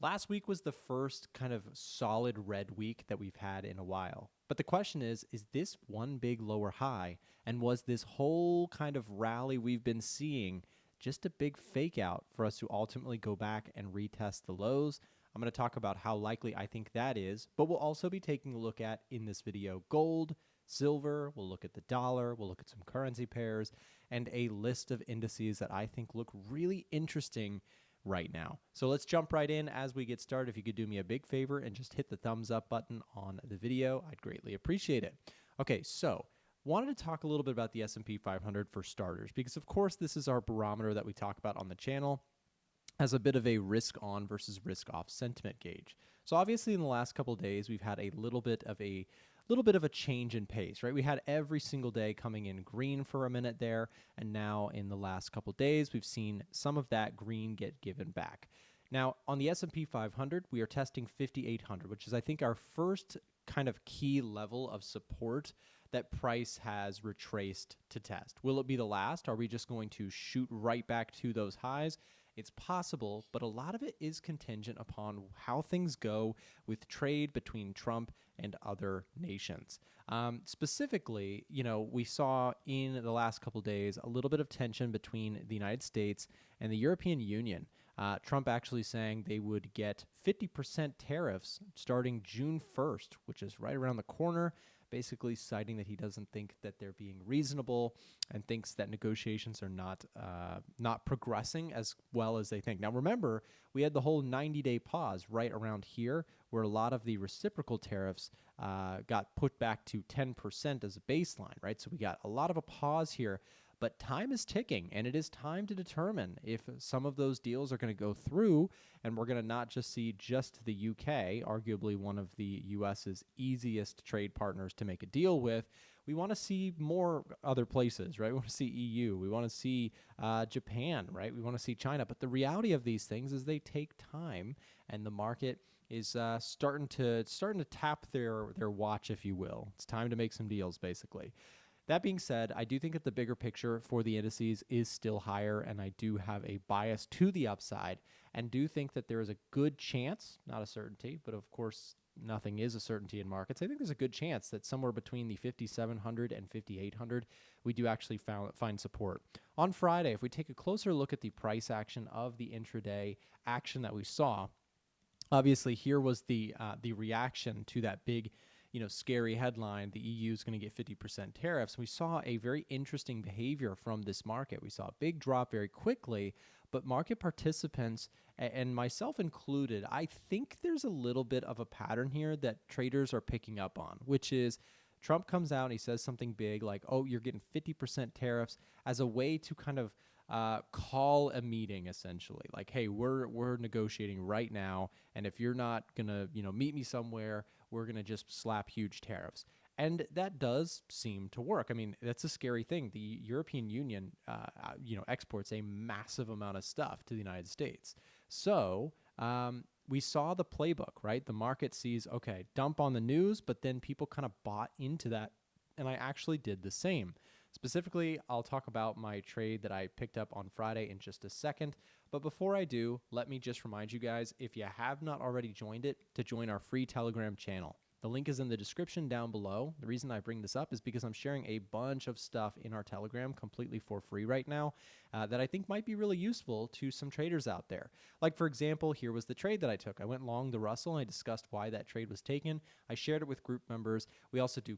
Last week was the first kind of solid red week that we've had in a while. But the question is this one big lower high? And was this whole kind of rally we've been seeing just a big fake out for us to ultimately go back and retest the lows? I'm going to talk about how likely I think that is, but we'll also be taking a look at, in this video, gold, silver, we'll look at the dollar, we'll look at some currency pairs, and a list of indices that I think look really interesting right now. So let's jump right in as we get started. If you could do me a big favor and just hit the thumbs up button on the video, I'd greatly appreciate it. Okay, so wanted to talk a little bit about the S&P 500 for starters, because of course this is our barometer that we talk about on the channel as a bit of a risk on versus risk off sentiment gauge. So obviously in the last couple of days, we've had a little bit of a change in pace, right? We had every single day coming in green for a minute there, and now in the last couple of days, we've seen some of that green get given back. Now, on the S&P 500, we are testing 5,800, which is, I think, our first kind of key level of support that price has retraced to test. Will it be the last? Are we just going to shoot right back to those highs? It's possible, but a lot of it is contingent upon how things go with trade between Trump and other nations. Specifically, we saw in the last couple of days a little bit of tension between the United States and the European Union. Trump actually saying they would get 50% tariffs starting June 1st, which is right around the corner, basically citing that he doesn't think that they're being reasonable and thinks that negotiations are not progressing as well as they think. Now, remember, we had the whole 90-day pause right around here where a lot of the reciprocal tariffs got put back to 10% as a baseline, right? So we got a lot of a pause here. But time is ticking, and it is time to determine if some of those deals are going to go through, and we're going to not just see just the UK, arguably one of the US's easiest trade partners to make a deal with. We want to see more other places, right? We want to see EU. We want to see Japan, right? We want to see China. But the reality of these things is they take time, and the market is starting to tap their watch, if you will. It's time to make some deals, basically. That being said, I do think that the bigger picture for the indices is still higher, and I do have a bias to the upside and do think that there is a good chance, not a certainty, but of course nothing is a certainty in markets. I think there's a good chance that somewhere between the 5,700 and 5,800, we do actually find support. On Friday, if we take a closer look at the price action of the intraday action that we saw, obviously here was the reaction to that big scary headline, the EU is going to get 50% tariffs. We saw a very interesting behavior from this market. We saw a big drop very quickly, but market participants, and myself included, I think there's a little bit of a pattern here that traders are picking up on, which is Trump comes out and he says something big like, oh, you're getting 50% tariffs as a way to kind of call a meeting, essentially, like, hey, we're negotiating right now, and if you're not gonna meet me somewhere, we're gonna just slap huge tariffs. And that does seem to work. I mean, that's a scary thing. The European Union exports a massive amount of stuff to the United States. So we saw the playbook, right? The market sees, okay, dump on the news, but then people kind of bought into that, and I actually did the same. Specifically, I'll talk about my trade that I picked up on Friday in just a second. But before I do, let me just remind you guys, if you have not already joined it, to join our free Telegram channel. The link is in the description down below. The reason I bring this up is because I'm sharing a bunch of stuff in our Telegram completely for free right now that I think might be really useful to some traders out there. Like, for example, here was the trade that I took. I went long the Russell, and I discussed why that trade was taken. I shared it with group members. We also do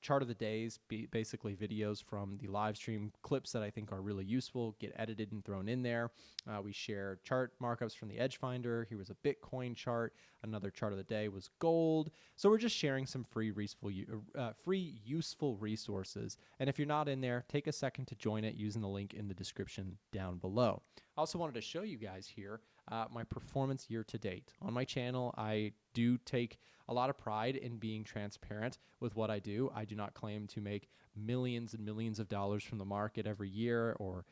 chart of the days, basically videos from the live stream clips that I think are really useful, get edited and thrown in there. We share chart markups from the Edge Finder. Here was a Bitcoin chart. Another chart of the day was gold. So we're just sharing some free useful resources. And if you're not in there, take a second to join it using the link in the description down below. I also wanted to show you guys here my performance year to date. On my channel, I do take a lot of pride in being transparent with what I do. I do not claim to make millions and millions of dollars from the market every year or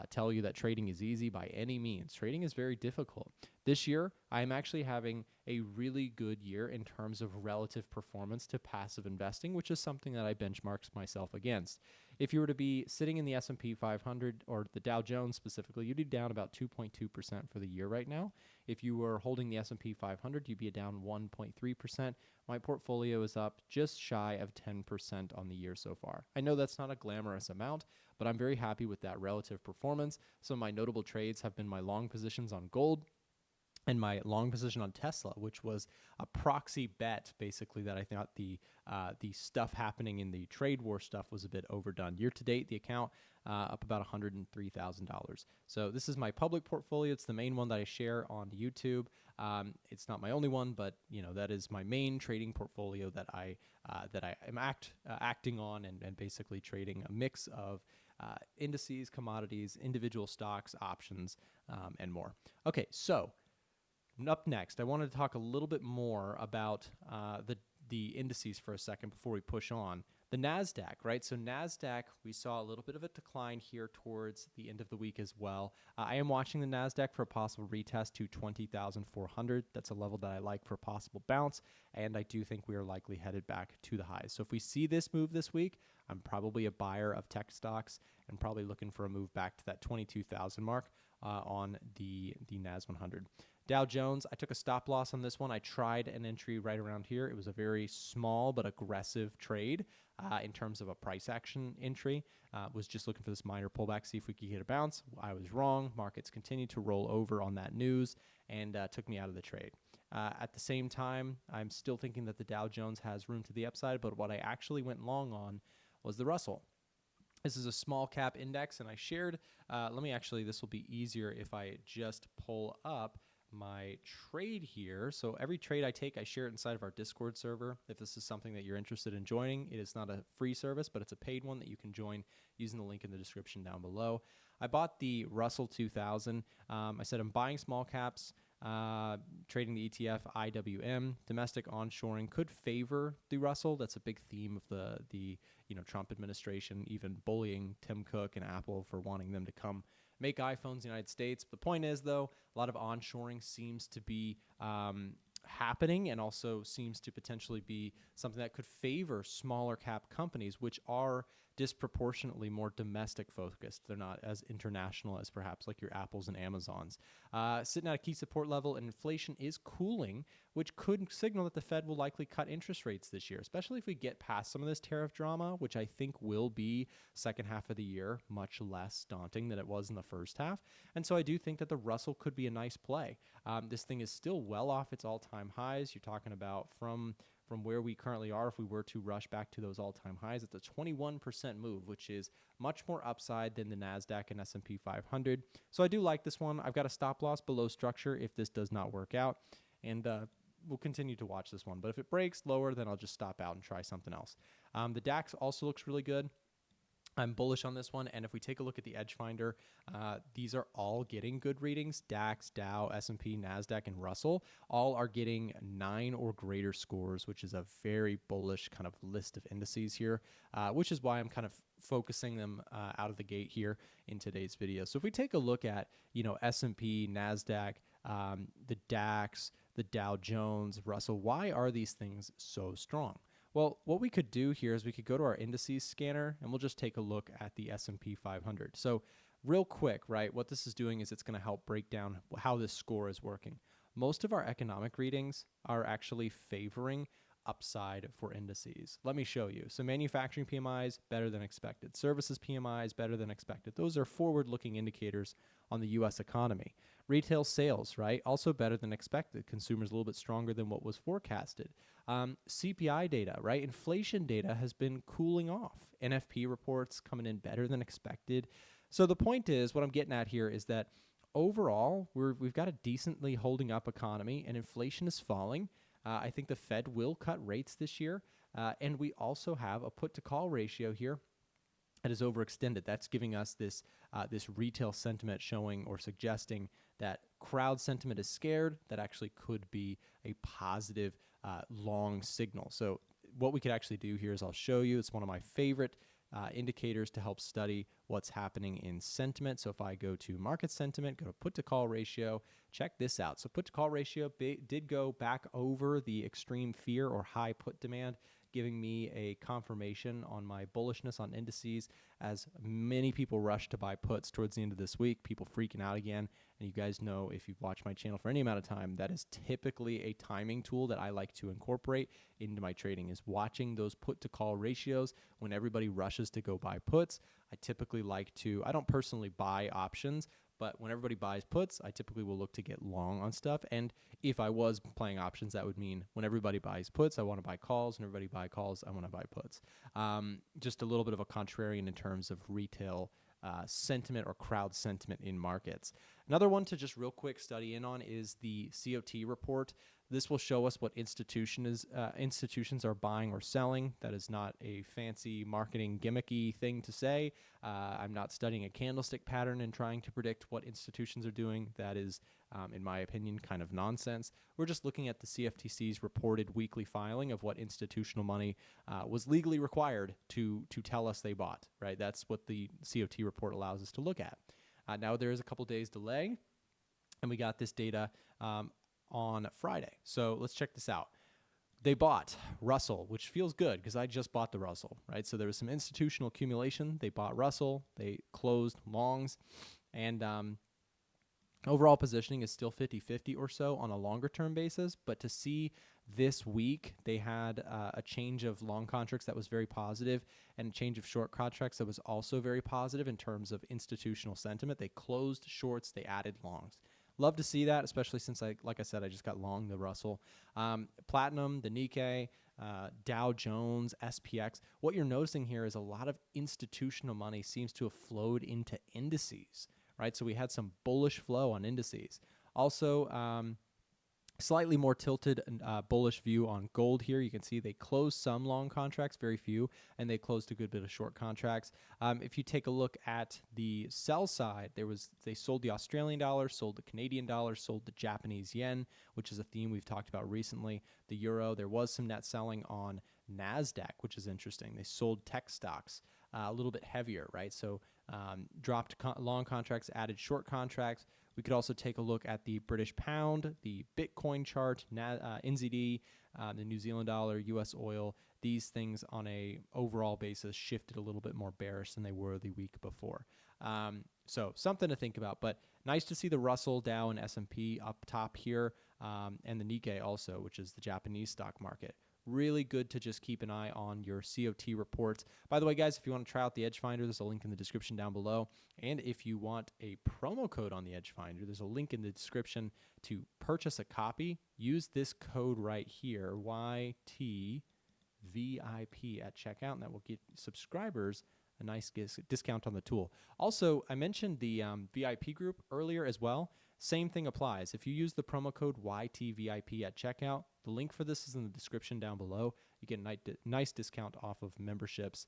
tell you that trading is easy by any means. Trading is very difficult. This year, I am actually having a really good year in terms of relative performance to passive investing, which is something that I benchmarked myself against. If you were to be sitting in the S&P 500 or the Dow Jones specifically, you'd be down about 2.2% for the year right now. If you were holding the S&P 500, you'd be down 1.3%. My portfolio is up just shy of 10% on the year so far. I know that's not a glamorous amount, but I'm very happy with that relative performance. Some of my notable trades have been my long positions on gold and my long position on Tesla, which was a proxy bet, basically, that I thought the stuff happening in the trade war stuff was a bit overdone. Year to date, the account up about $103,000. So this is my public portfolio. It's the main one that I share on YouTube. It's not my only one, but that is my main trading portfolio that I am acting on and basically trading a mix of indices, commodities, individual stocks, options, and more. Okay, so up next, I wanted to talk a little bit more about the indices for a second before we push on. The NASDAQ, right? So NASDAQ, we saw a little bit of a decline here towards the end of the week as well. I am watching the NASDAQ for a possible retest to 20,400. That's a level that I like for a possible bounce, and I do think we are likely headed back to the highs. So if we see this move this week, I'm probably a buyer of tech stocks and probably looking for a move back to that 22,000 mark on the NAS 100. Dow Jones, I took a stop loss on this one. I tried an entry right around here. It was a very small but aggressive trade in terms of a price action entry. Was just looking for this minor pullback, see if we could get a bounce. I was wrong. Markets continued to roll over on that news and took me out of the trade. At the same time, I'm still thinking that the Dow Jones has room to the upside, but what I actually went long on was the Russell. This is a small cap index, and I shared, this will be easier if I just pull up my trade here. So every trade I take, I share it inside of our Discord server. If this is something that you're interested in joining, it is not a free service, but it's a paid one that you can join using the link in the description down below. I bought the Russell 2000. I said I'm buying small caps, trading the ETF IWM. Domestic onshoring could favor the Russell. That's a big theme of the Trump administration, even bullying Tim Cook and Apple for wanting them to come make iPhones in the United States. The point is, though, a lot of onshoring seems to be happening and also seems to potentially be something that could favor smaller cap companies, which are disproportionately more domestic focused. They're not as international as perhaps like your Apples and Amazons. Sitting at a key support level, and inflation is cooling, which could signal that the Fed will likely cut interest rates this year, especially if we get past some of this tariff drama, which I think will be second half of the year much less daunting than it was in the first half. And so I do think that the Russell could be a nice play. This thing is still well off its all-time highs. You're talking about from where we currently are, if we were to rush back to those all-time highs, it's a 21% move, which is much more upside than the NASDAQ and S&P 500. So I do like this one. I've got a stop loss below structure if this does not work out, and we'll continue to watch this one. But if it breaks lower, then I'll just stop out and try something else. The DAX also looks really good. I'm bullish on this one, and if we take a look at the Edge Finder, these are all getting good readings. DAX, Dow, S&P, NASDAQ, and Russell all are getting 9 or greater scores, which is a very bullish kind of list of indices here, which is why I'm kind of focusing them out of the gate here in today's video. So if we take a look at, S&P, NASDAQ, the DAX, the Dow Jones, Russell, why are these things so strong? Well, what we could do here is we could go to our indices scanner, and we'll just take a look at the S&P 500. So real quick, right, what this is doing is it's going to help break down how this score is working. Most of our economic readings are actually favoring upside for indices. Let me show you. So manufacturing PMIs, better than expected. Services PMIs, better than expected. Those are forward-looking indicators on the U.S. economy. Retail sales, right, also better than expected. Consumers a little bit stronger than what was forecasted. CPI data, right, inflation data has been cooling off. NFP reports coming in better than expected. So the point is, what I'm getting at here is that overall, we've got a decently holding up economy, and inflation is falling. I think the Fed will cut rates this year, and we also have a put-to-call ratio here that is overextended. That's giving us this retail sentiment showing or suggesting that crowd sentiment is scared. That actually could be a positive long signal. So what we could actually do here is I'll show you. It's one of my favorite indicators to help study what's happening in sentiment. So if I go to market sentiment, go to put to call ratio, check this out. So put to call ratio did go back over the extreme fear or high put demand, giving me a confirmation on my bullishness on indices as many people rush to buy puts towards the end of this week, people freaking out again. And you guys know, if you've watched my channel for any amount of time, that is typically a timing tool that I like to incorporate into my trading, is watching those put to call ratios when everybody rushes to go buy puts. I typically like to, I don't personally buy options, but when everybody buys puts, I typically will look to get long on stuff. And if I was playing options, that would mean when everybody buys puts, I want to buy calls. When everybody buy calls, I want to buy puts. Just a little bit of a contrarian in terms of retail sentiment or crowd sentiment in markets. Another one to just real quick study in on is the COT report. This will show us what institutions are buying or selling. That is not a fancy marketing gimmicky thing to say. I'm not studying a candlestick pattern and trying to predict what institutions are doing. That is, in my opinion, kind of nonsense. We're just looking at the CFTC's reported weekly filing of what institutional money was legally required to tell us they bought, right? That's what the COT report allows us to look at. Now, there is a couple days delay, and we got this data on Friday. So let's check this out. They bought Russell, which feels good because I just bought the Russell, right? So there was some institutional accumulation. They bought Russell. They closed longs. And overall positioning is still 50-50 or so on a longer-term basis. But to see this week, they had a change of long contracts that was very positive and a change of short contracts that was also very positive in terms of institutional sentiment. They closed shorts. They added longs. Love to see that, especially since, like I said, I just got long the Russell. Platinum, the Nikkei, Dow Jones, SPX. What you're noticing here is a lot of institutional money seems to have flowed into indices, right? So we had some bullish flow on indices. Also, slightly more tilted bullish view on gold here. You can see they closed some long contracts, very few, and they closed a good bit of short contracts. If you take a look at the sell side, they sold the Australian dollar, sold the Canadian dollar, sold the Japanese yen, which is a theme we've talked about recently. The euro, there was some net selling on NASDAQ, which is interesting. They sold tech stocks a little bit heavier, right? So dropped long contracts, added short contracts. We could also take a look at the British pound, the Bitcoin chart, NZD, the New Zealand dollar, U.S. oil. These things on a overall basis shifted a little bit more bearish than they were the week before. So something to think about. But nice to see the Russell, Dow, and S&P up top here, and the Nikkei also, which is the Japanese stock market. Really good to just keep an eye on your COT reports. By the way, guys, if you want to try out the Edge Finder, there's a link in the description down below. And if you want a promo code on the Edge Finder, there's a link in the description to purchase a copy. Use this code right here, YTVIP at checkout, and that will get subscribers a nice discount on the tool. Also, I mentioned the VIP group earlier as well. Same thing applies. If you use the promo code YTVIP at checkout, the link for this is in the description down below. You get a nice discount off of memberships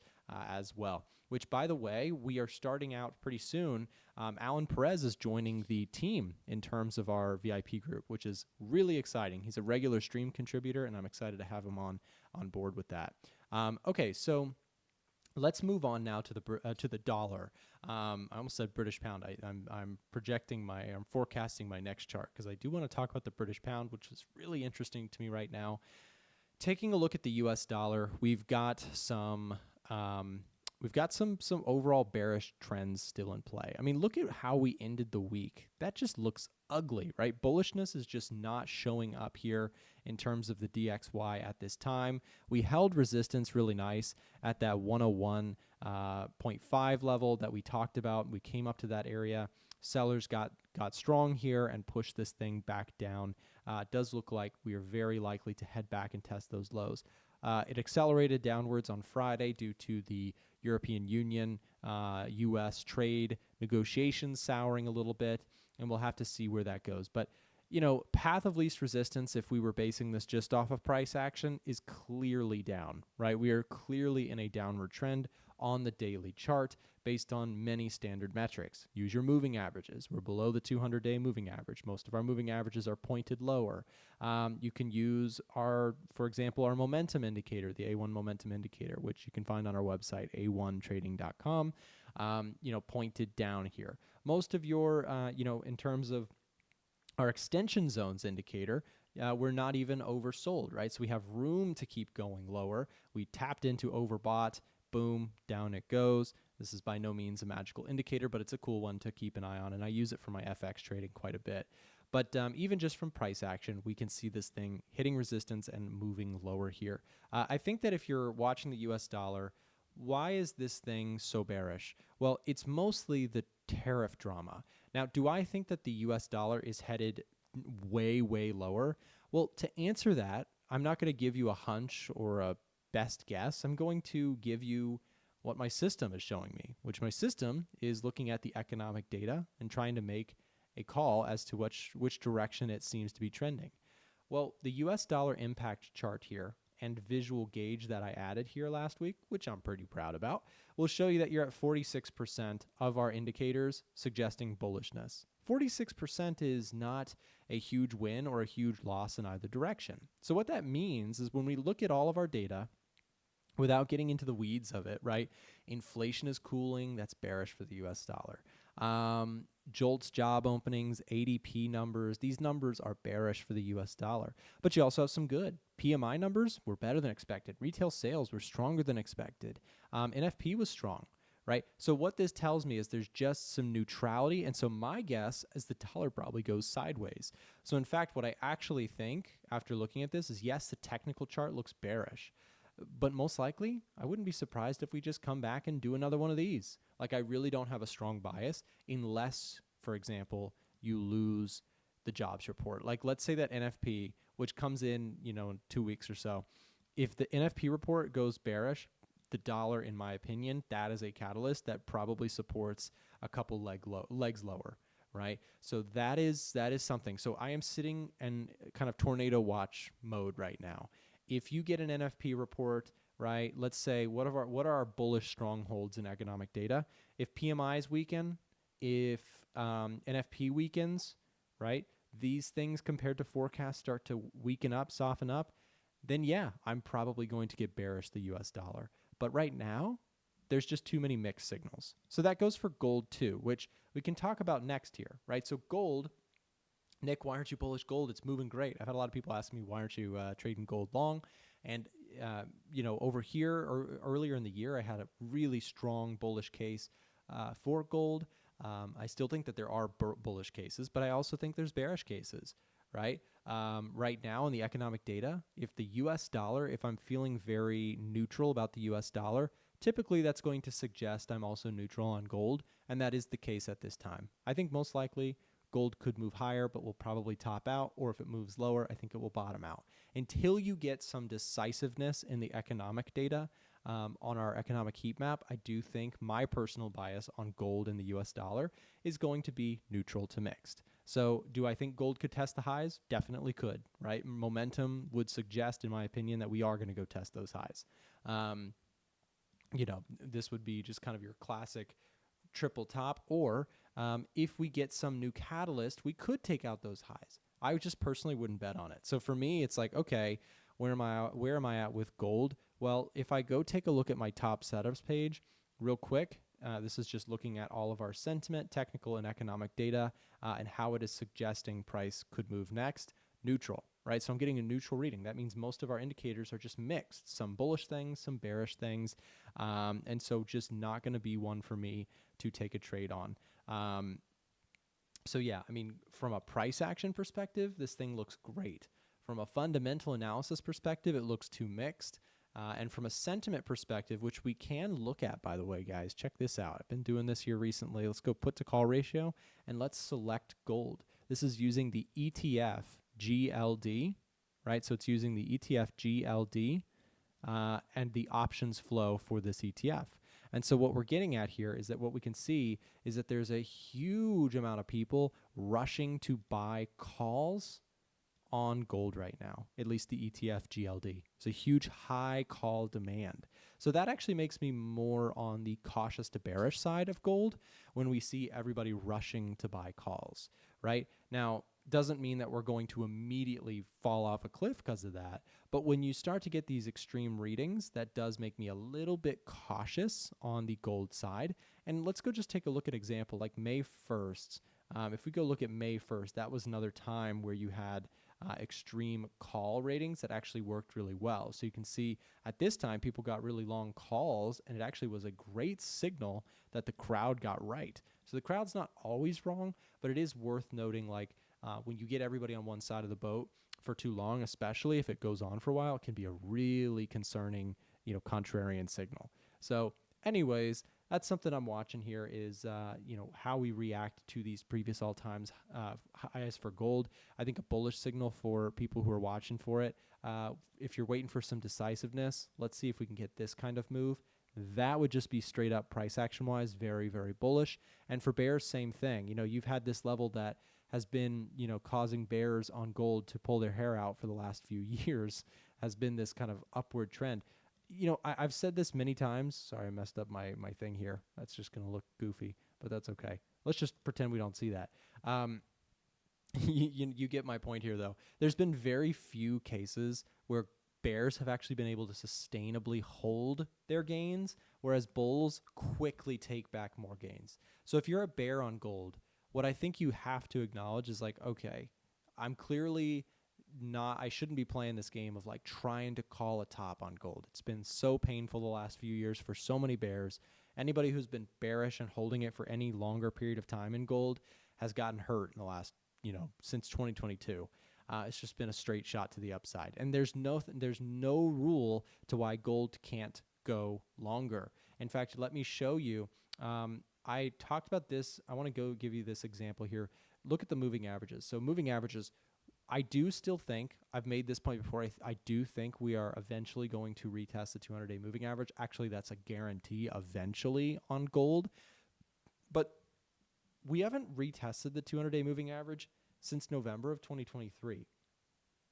as well, which, by the way, we are starting out pretty soon. Alan Perez is joining the team in terms of our VIP group, which is really exciting. He's a regular stream contributor, and I'm excited to have him on board with that. Okay, so let's move on now to the dollar. I almost said British pound. I'm forecasting my next chart because I do want to talk about the British pound, which is really interesting to me right now. Taking a look at the U.S. dollar, we've got some overall bearish trends still in play. I mean, look at how we ended the week. That just looks ugly, right? Bullishness is just not showing up here in terms of the DXY at this time. We held resistance really nice at that 101.5 level that we talked about. We came up to that area. Sellers got strong here and pushed this thing back down. It does look like we are very likely to head back and test those lows. It accelerated downwards on Friday due to the European Union, U.S. trade negotiations souring a little bit, and we'll have to see where that goes. But, path of least resistance, if we were basing this just off of price action, is clearly down, right? We are clearly in a downward trend on the daily chart based on many standard metrics. Use your moving averages. We're below the 200-day moving average. Most of our moving averages are pointed lower. You can use for example, our momentum indicator, the A1 momentum indicator, which you can find on our website, a1trading.com, pointed down here. Most of your, in terms of our extension zones indicator, we're not even oversold, right? So we have room to keep going lower. We tapped into overbought, boom, down it goes. This is by no means a magical indicator, but it's a cool one to keep an eye on, and I use it for my FX trading quite a bit. But even just from price action, we can see this thing hitting resistance and moving lower here. I think that if you're watching the US dollar, why is this thing so bearish? Well, it's mostly the tariff drama. Now, do I think that the US dollar is headed way, way lower? Well, to answer that, I'm not going to give you a hunch or a best guess. I'm going to give you what my system is showing me, which my system is looking at the economic data and trying to make a call as to which direction it seems to be trending. Well, the US dollar impact chart here and visual gauge that I added here last week, which I'm pretty proud about, will show you that you're at 46% of our indicators suggesting bullishness. 46% is not a huge win or a huge loss in either direction. So what that means is when we look at all of our data, without getting into the weeds of it, right? Inflation is cooling. That's bearish for the US dollar. JOLTS job openings, ADP numbers, these numbers are bearish for the US dollar. But you also have some good. PMI numbers were better than expected. Retail sales were stronger than expected. NFP was strong, right? So what this tells me is there's just some neutrality. And so my guess is the dollar probably goes sideways. So in fact, what I actually think after looking at this is yes, the technical chart looks bearish. But most likely, I wouldn't be surprised if we just come back and do another one of these. Like, I really don't have a strong bias unless, for example, you lose the jobs report. Like, let's say that NFP, which comes in, in 2 weeks or so, if the NFP report goes bearish, the dollar, in my opinion, that is a catalyst that probably supports a couple legs lower, right? So that is something. So I am sitting in kind of tornado watch mode right now. If you get an NFP report, right, let's say what are our bullish strongholds in economic data? If PMIs weaken, if NFP weakens, right, these things compared to forecasts start to weaken up, soften up, then yeah, I'm probably going to get bearish the US dollar. But right now, there's just too many mixed signals. So that goes for gold too, which we can talk about next here, right? So gold, Nick, why aren't you bullish gold? It's moving great. I've had a lot of people ask me, why aren't you trading gold long? And, over here or earlier in the year, I had a really strong bullish case for gold. I still think that there are bullish cases, but I also think there's bearish cases, right? Right now in the economic data, if the US dollar, if I'm feeling very neutral about the US dollar, typically that's going to suggest I'm also neutral on gold, and that is the case at this time. I think most likely gold could move higher, but will probably top out, or if it moves lower, I think it will bottom out. Until you get some decisiveness in the economic data on our economic heat map, I do think my personal bias on gold and the US dollar is going to be neutral to mixed. So do I think gold could test the highs? Definitely could, right? Momentum would suggest, in my opinion, that we are going to go test those highs. This would be just kind of your classic triple top, or if we get some new catalyst, we could take out those highs. I just personally wouldn't bet on it. So for me, it's like, okay, where am I at with gold? Well, if I go take a look at my top setups page real quick, this is just looking at all of our sentiment, technical and economic data, and how it is suggesting price could move next. Neutral, right? So I'm getting a neutral reading. That means most of our indicators are just mixed. Some bullish things, some bearish things. And so just not going to be one for me to take a trade on. So yeah, I mean, from a price action perspective, this thing looks great. From a fundamental analysis perspective, it looks too mixed. And from a sentiment perspective, which we can look at, by the way, guys, check this out. I've been doing this here recently. Let's go put to call ratio, and let's select gold. This is using the ETF GLD, right? So it's using the ETF GLD and the options flow for this ETF. And so what we're getting at here is that what we can see is that there's a huge amount of people rushing to buy calls on gold right now, at least the ETF GLD. It's a huge high call demand. So that actually makes me more on the cautious to bearish side of gold when we see everybody rushing to buy calls, right? Now, doesn't mean that we're going to immediately fall off a cliff because of that. But when you start to get these extreme readings, that does make me a little bit cautious on the gold side. And let's go just take a look at example like May 1st. If we go look at May 1st, that was another time where you had extreme call ratings that actually worked really well. So you can see at this time, people got really long calls, and it actually was a great signal that the crowd got right. So the crowd's not always wrong, but it is worth noting, like when you get everybody on one side of the boat for too long, especially if it goes on for a while, it can be a really concerning, contrarian signal. So anyways, that's something I'm watching here is, how we react to these previous all-times highs for gold. I think a bullish signal for people who are watching for it. If you're waiting for some decisiveness, let's see if we can get this kind of move. That would just be straight up price action-wise, very, very bullish. And for bears, same thing. You've had this level that has been, causing bears on gold to pull their hair out for the last few years, has been this kind of upward trend. I've said this many times. Sorry, I messed up my thing here. That's just going to look goofy, but that's okay. Let's just pretend we don't see that. You get my point here, though. There's been very few cases where bears have actually been able to sustainably hold their gains, whereas bulls quickly take back more gains. So if you're a bear on gold, what I think you have to acknowledge is like, okay, I'm clearly I shouldn't be playing this game of like trying to call a top on gold. It's been so painful the last few years for so many bears. Anybody who's been bearish and holding it for any longer period of time in gold has gotten hurt in the last, since 2022. It's just been a straight shot to the upside. And there's no rule to why gold can't go longer. In fact, let me show you. I talked about this. I want to go give you this example here. Look at the moving averages. So moving averages, I do still think, I've made this point before, I do think we are eventually going to retest the 200-day moving average. Actually, that's a guarantee eventually on gold. But we haven't retested the 200-day moving average since November of 2023.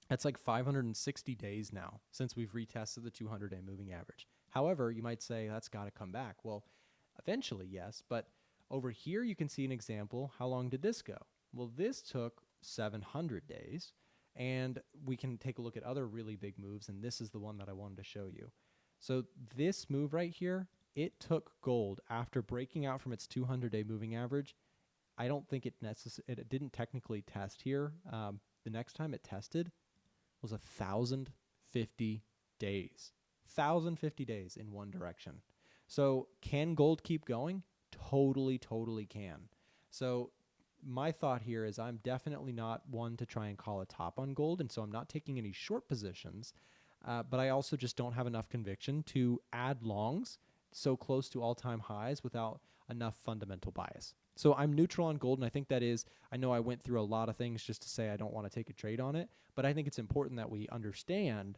That's like 560 days now since we've retested the 200-day moving average. However, you might say that's got to come back. Well, eventually, yes, but over here you can see an example. How long did this go? Well, this took 700 days, and we can take a look at other really big moves, and this is the one that I wanted to show you. So this move right here, it took gold after breaking out from its 200-day moving average. I don't think it didn't technically test here. The next time it tested was 1,050 days. 1,050 days in one direction. So can gold keep going? Totally, totally can. So my thought here is I'm definitely not one to try and call a top on gold, and so I'm not taking any short positions, but I also just don't have enough conviction to add longs so close to all-time highs without enough fundamental bias. So I'm neutral on gold, and I think that is, I know I went through a lot of things just to say I don't want to take a trade on it, but I think it's important that we understand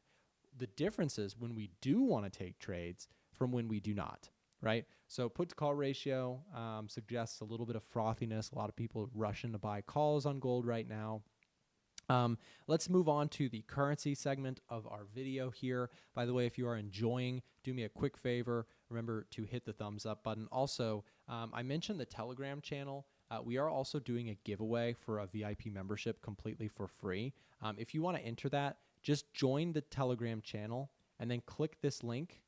the differences when we do want to take trades from when we do not. Right? So put to call ratio suggests a little bit of frothiness. A lot of people rushing to buy calls on gold right now. Let's move on to the currency segment of our video here. By the way, if you are enjoying, do me a quick favor. Remember to hit the thumbs up button. Also, I mentioned the Telegram channel. We are also doing a giveaway for a VIP membership completely for free. If you want to enter that, just join the Telegram channel and then click this link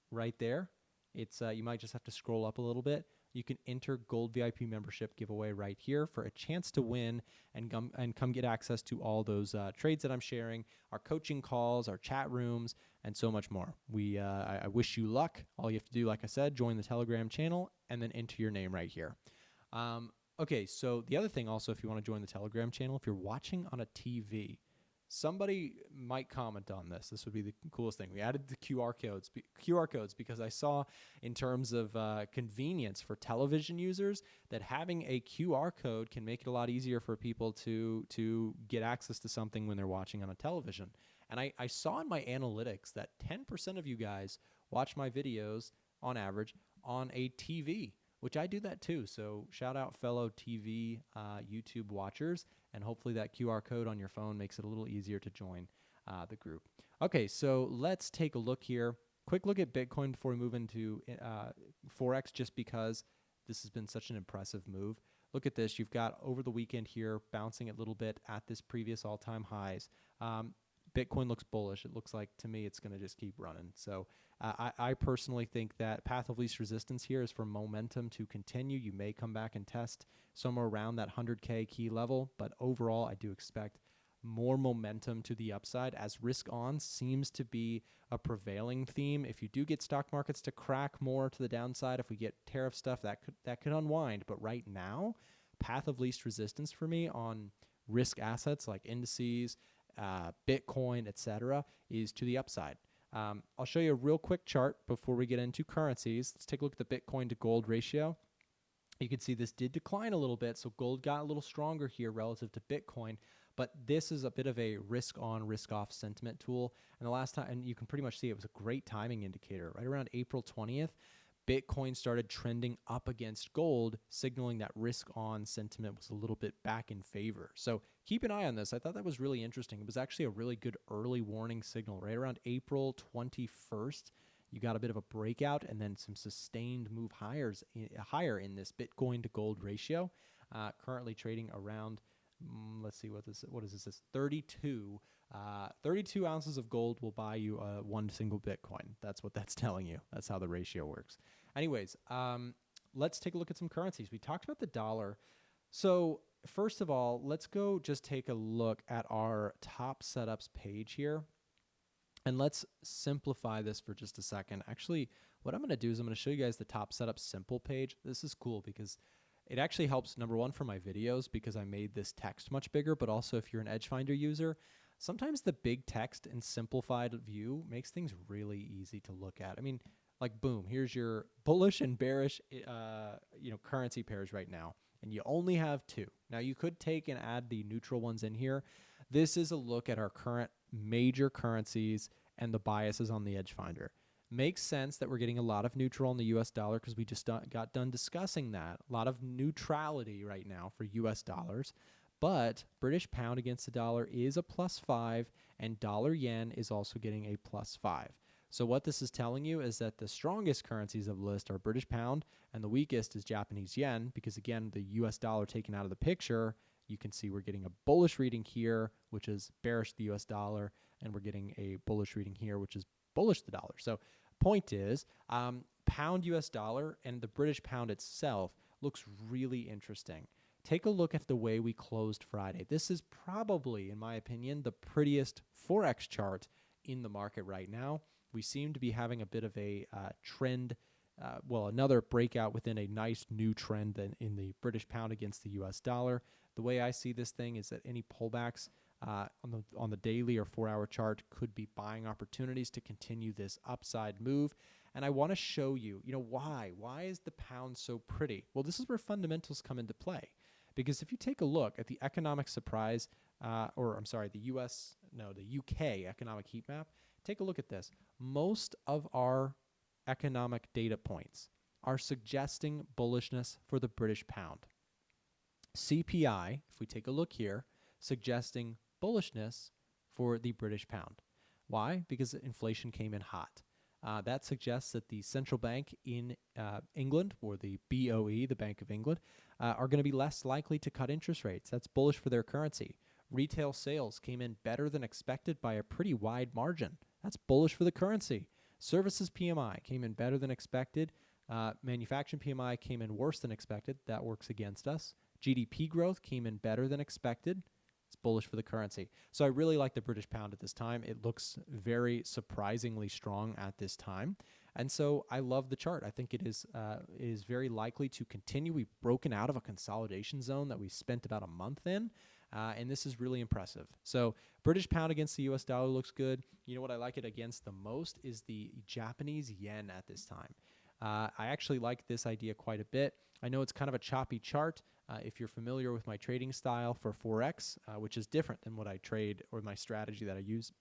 right there. It's you might just have to scroll up a little bit. You can enter gold VIP membership giveaway right here for a chance to win and come get access to all those trades that I'm sharing, our coaching calls, our chat rooms, and so much more. I wish you luck. All you have to do, like I said, join the Telegram channel and then enter your name right here. Okay, so the other thing also, if you want to join the Telegram channel, if you're watching on a TV, somebody might comment on this. This would be the coolest thing. We added the QR codes because I saw in terms of convenience for television users that having a QR code can make it a lot easier for people to get access to something when they're watching on a television. And I saw in my analytics that 10% of you guys watch my videos on average on a TV, which I do that too. So shout out fellow TV YouTube watchers, and hopefully that QR code on your phone makes it a little easier to join the group. Okay, so let's take a look here. Quick look at Bitcoin before we move into Forex, just because this has been such an impressive move. Look at this. You've got over the weekend here bouncing a little bit at this previous all-time highs. Bitcoin looks bullish. It looks like, to me, it's going to just keep running. So I personally think that path of least resistance here is for momentum to continue. You may come back and test somewhere around that 100K key level, but overall, I do expect more momentum to the upside, as risk on seems to be a prevailing theme. If you do get stock markets to crack more to the downside, if we get tariff stuff, that could unwind. But right now, path of least resistance for me on risk assets like indices, Bitcoin, etc., is to the upside. I'll show you a real quick chart before we get into currencies. Let's take a look at the Bitcoin to gold ratio. You can see this did decline a little bit, so gold got a little stronger here relative to Bitcoin, but this is a bit of a risk on, risk off sentiment tool. And the last time, and you can pretty much see it was a great timing indicator. Right around April 20th, Bitcoin started trending up against gold, signaling that risk on sentiment was a little bit back in favor. So keep an eye on this. I thought that was really interesting. It was actually a really good early warning signal. Right around April 21st, you got a bit of a breakout and then some sustained move higher in this Bitcoin to gold ratio. Currently trading around, let's see, what is this? 32. 32 ounces of gold will buy you one single Bitcoin. That's what that's telling you. That's how the ratio works. Anyways, let's take a look at some currencies. We talked about the dollar. So first of all, let's go just take a look at our top setups page here. And let's simplify this for just a second. Actually, what I'm going to do is I'm going to show you guys the top setup simple page. This is cool because it actually helps, number one, for my videos because I made this text much bigger, but also if you're an Edge Finder user, sometimes the big text and simplified view makes things really easy to look at. I mean, like, boom, here's your bullish and bearish currency pairs right now, and you only have two. Now, you could take and add the neutral ones in here. This is a look at our current major currencies and the biases on the Edge Finder. Makes sense that we're getting a lot of neutral on the US dollar because we just got done discussing that. A lot of neutrality right now for US dollars. But British pound against the dollar is a +5, and dollar yen is also getting a +5. So what this is telling you is that the strongest currencies of the list are British pound, and the weakest is Japanese yen, because again, the US dollar taken out of the picture, you can see we're getting a bullish reading here, which is bearish the US dollar, and we're getting a bullish reading here, which is bullish the dollar. So point is, pound US dollar and the British pound itself looks really interesting. Take a look at the way we closed Friday. This is probably, in my opinion, the prettiest Forex chart in the market right now. We seem to be having a bit of a trend, another breakout within a nice new trend in the British pound against the US dollar. The way I see this thing is that any pullbacks on the daily or 4-hour chart could be buying opportunities to continue this upside move. And I want to show you, why. Why is the pound so pretty? Well, this is where fundamentals come into play. Because if you take a look at the economic surprise, the UK economic heat map, take a look at this. Most of our economic data points are suggesting bullishness for the British pound. CPI, if we take a look here, suggesting bullishness for the British pound. Why? Because inflation came in hot. That suggests that the central bank in England, or the BOE, the Bank of England, are going to be less likely to cut interest rates. That's bullish for their currency. Retail sales came in better than expected by a pretty wide margin. That's bullish for the currency. Services PMI came in better than expected. Manufacturing PMI came in worse than expected. That works against us. GDP growth came in better than expected. It's bullish for the currency. So I really like the British pound at this time. It looks very surprisingly strong at this time. And so I love the chart. I think it is very likely to continue. We've broken out of a consolidation zone that we spent about a month in. And this is really impressive. So British pound against the US dollar looks good. You know what I like it against the most is the Japanese yen at this time. I actually like this idea quite a bit. I know it's kind of a choppy chart. If you're familiar with my trading style for Forex, which is different than what I trade or my strategy that I use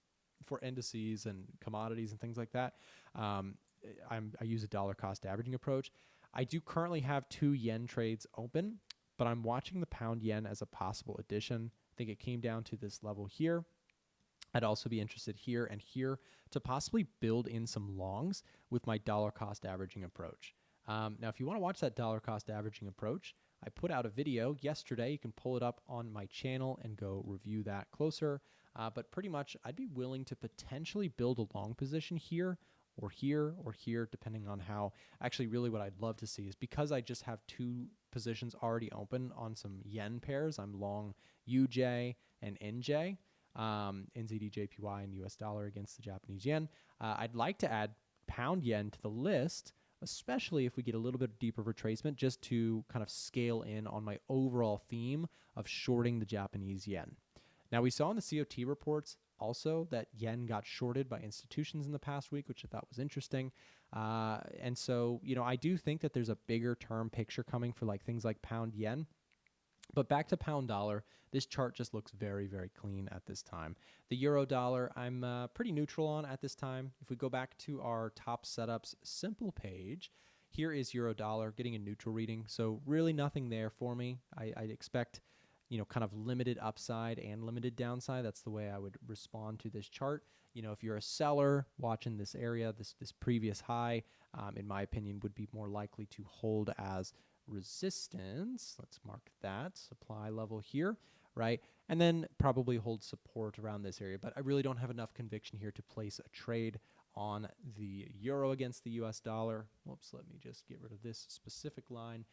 for indices and commodities and things like that, I use a dollar cost averaging approach. I do currently have 2 yen trades open, but I'm watching the pound yen as a possible addition. I think it came down to this level here. I'd also be interested here and here to possibly build in some longs with my dollar cost averaging approach. Now, if you want to watch that dollar cost averaging approach, I put out a video yesterday. You can pull it up on my channel and go review that closer. But pretty much, I'd be willing to potentially build a long position here or here or here, depending on how. Actually, really what I'd love to see is, because I just have 2 positions already open on some yen pairs, I'm long UJ and NJ. NZD/JPY and US dollar against the Japanese yen. I'd like to add pound yen to the list, especially if we get a little bit deeper retracement, just to kind of scale in on my overall theme of shorting the Japanese yen. Now, we saw in the COT reports also that yen got shorted by institutions in the past week, which I thought was interesting. And so, I do think that there's a bigger term picture coming for like things like pound yen. But back to pound dollar, this chart just looks very, very clean at this time. The euro dollar, I'm pretty neutral on at this time. If we go back to our top setups simple page, here is euro dollar getting a neutral reading. So really nothing there for me. I'd expect, kind of limited upside and limited downside. That's the way I would respond to this chart. If you're a seller watching this area, this previous high, in my opinion, would be more likely to hold as resistance. Let's mark that supply level here, right? And then probably hold support around this area. But I really don't have enough conviction here to place a trade on the euro against the US dollar. Whoops, let me just get rid of this specific line.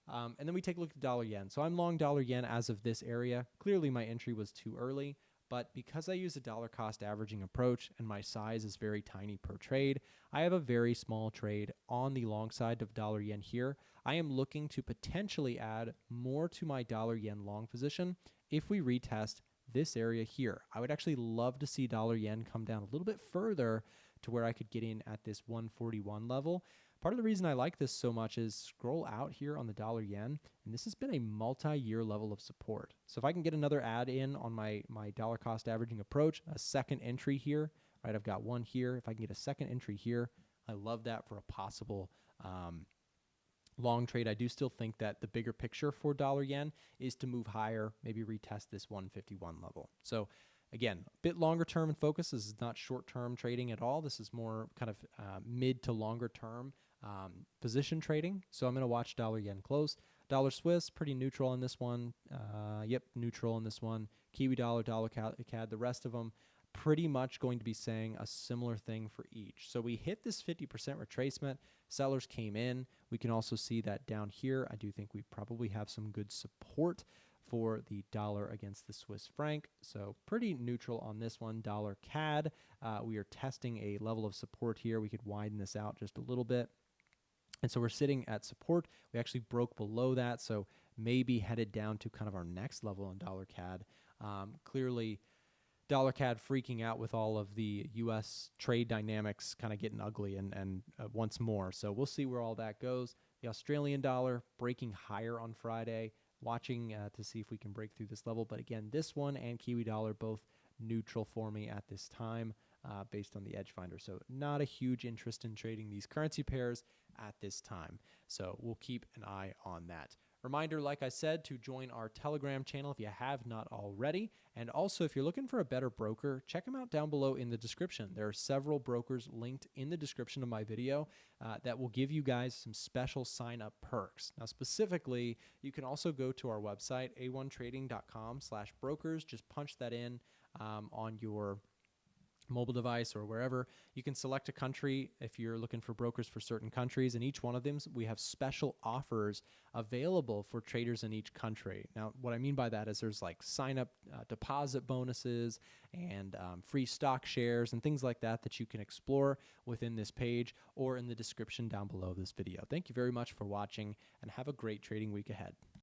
And then we take a look at dollar yen. So I'm long dollar yen as of this area. Clearly my entry was too early, but because I use a dollar cost averaging approach and my size is very tiny per trade, I have a very small trade on the long side of dollar yen here. I am looking to potentially add more to my dollar yen long position if we retest this area here. I would actually love to see dollar yen come down a little bit further to where I could get in at this 141 level. Part of the reason I like this so much is scroll out here on the dollar yen, and this has been a multi-year level of support. So if I can get another add in on my dollar cost averaging approach, a second entry here, right? I've got one here. If I can get a second entry here, I love that for a possible long trade. I do still think that the bigger picture for dollar yen is to move higher, maybe retest this 151 level. So again, a bit longer term in focus. This is not short term trading at all. This is more kind of mid to longer term position trading. So I'm going to watch dollar yen close. Dollar Swiss, pretty neutral on this one. Yep, neutral on this one. Kiwi dollar, dollar CAD, the rest of them pretty much going to be saying a similar thing for each. So we hit this 50% retracement. Sellers came in. We can also see that down here. I do think we probably have some good support for the dollar against the Swiss franc. So pretty neutral on this one. Dollar CAD, we are testing a level of support here. We could widen this out just a little bit. And so we're sitting at support. We actually broke below that, so maybe headed down to kind of our next level on dollar CAD. Clearly, dollar CAD freaking out with all of the U.S. trade dynamics kind of getting ugly and once more. So we'll see where all that goes. The Australian dollar breaking higher on Friday, watching to see if we can break through this level. But again, this one and Kiwi dollar both neutral for me at this time based on the edge finder. So not a huge interest in trading these currency pairs at this time. So we'll keep an eye on that. Reminder, like I said, to join our Telegram channel if you have not already. And also, if you're looking for a better broker, check them out down below in the description. There are several brokers linked in the description of my video that will give you guys some special sign-up perks. Now, specifically, you can also go to our website, a1trading.com/brokers. Just punch that in on your mobile device or wherever. You can select a country if you're looking for brokers for certain countries, and each one of them we have special offers available for traders in each country. Now, what I mean by that is there's like sign up deposit bonuses and free stock shares and things like that that you can explore within this page or in the description down below this video. Thank you very much for watching and have a great trading week ahead.